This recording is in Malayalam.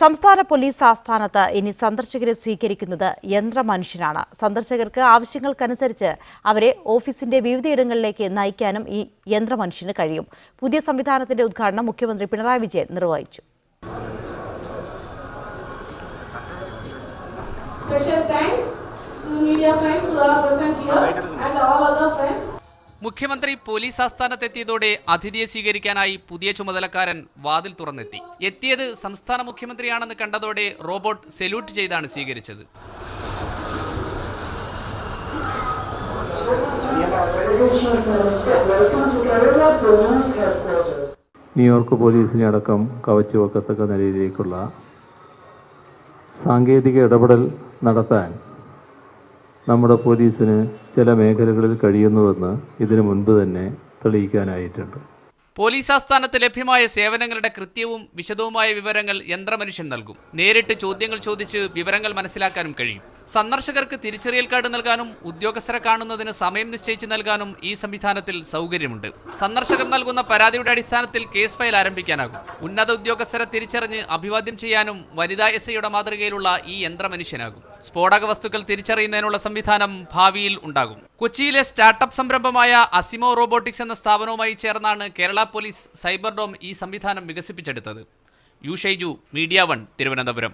സംസ്ഥാന പോലീസ് ആസ്ഥാനത്ത് ഇനി സന്ദർശകരെ സ്വീകരിക്കുന്നത് യന്ത്രമനുഷ്യനാണ്. സന്ദർശകർക്ക് ആവശ്യങ്ങൾക്കനുസരിച്ച് അവരെ ഓഫീസിന്റെ വിവിധയിടങ്ങളിലേക്ക് നയിക്കാനും ഈ യന്ത്രമനുഷ്യന് കഴിയും. പുതിയ സംവിധാനത്തിന്റെ ഉദ്ഘാടനം മുഖ്യമന്ത്രി പിണറായി വിജയൻ നിർവഹിച്ചു. Special thanks to media friends who are present here and all other friends. മുഖ്യമന്ത്രി പോലീസ് ആസ്ഥാനത്തെത്തിയതോടെ അതിഥിയെ സ്വീകരിക്കാനായി പുതിയ ചുമതലക്കാരൻ വാതിൽ തുറന്നെത്തി. എത്തിയത് സംസ്ഥാന മുഖ്യമന്ത്രിയാണെന്ന് കണ്ടതോടെ റോബോട്ട് സല്യൂട്ട് ചെയ്താണ് സ്വീകരിച്ചത്. ന്യൂയോർക്ക് പോലീസിനെ അടക്കം കവച്ചുവെക്കത്തക്ക നിലയിലേക്കുള്ള സാങ്കേതിക ഇടപെടൽ നടത്താൻ നമ്മുടെ പോലീസിന് ചില മേഖലകളിൽ കഴിയുന്നുവെന്ന് ഇതിനു മുൻപ് തന്നെ തെളിയിക്കാനായിട്ടുണ്ട്. പോലീസ് ആസ്ഥാനത്ത് ലഭ്യമായ സേവനങ്ങളുടെ കൃത്യവും വിശദവുമായ വിവരങ്ങൾ യന്ത്രമനുഷ്യൻ നൽകും. നേരിട്ട് ചോദ്യങ്ങൾ ചോദിച്ച് വിവരങ്ങൾ മനസ്സിലാക്കാനും കഴിയും. സന്ദർശകർക്ക് തിരിച്ചറിയൽ കാർഡ് നൽകാനും ഉദ്യോഗസ്ഥരെ കാണുന്നതിന് സമയം നിശ്ചയിച്ച് നൽകാനും ഈ സംവിധാനത്തിൽ സൗകര്യമുണ്ട്. സന്ദർശകർ നൽകുന്ന പരാതിയുടെ അടിസ്ഥാനത്തിൽ കേസ് ഫയൽ ആരംഭിക്കാനാകും. ഉന്നത ഉദ്യോഗസ്ഥരെ തിരിച്ചറിഞ്ഞ് അഭിവാദ്യം ചെയ്യാനും വനിതാ SIയുടെ മാതൃകയിലുള്ള ഈ യന്ത്രമനുഷ്യനാകും. സ്ഫോടക വസ്തുക്കൾ തിരിച്ചറിയുന്നതിനുള്ള സംവിധാനം ഭാവിയിൽ ഉണ്ടാകും. കൊച്ചിയിലെ സ്റ്റാർട്ടപ്പ് സംരംഭമായ അസിമോ റോബോട്ടിക്സ് എന്ന സ്ഥാപനവുമായി ചേർന്നാണ് കേരള പോലീസ് സൈബർ ഡോം ഈ സംവിധാനം വികസിപ്പിച്ചെടുത്തത്. U Shaiju, media 1, Thiruvananthapuram.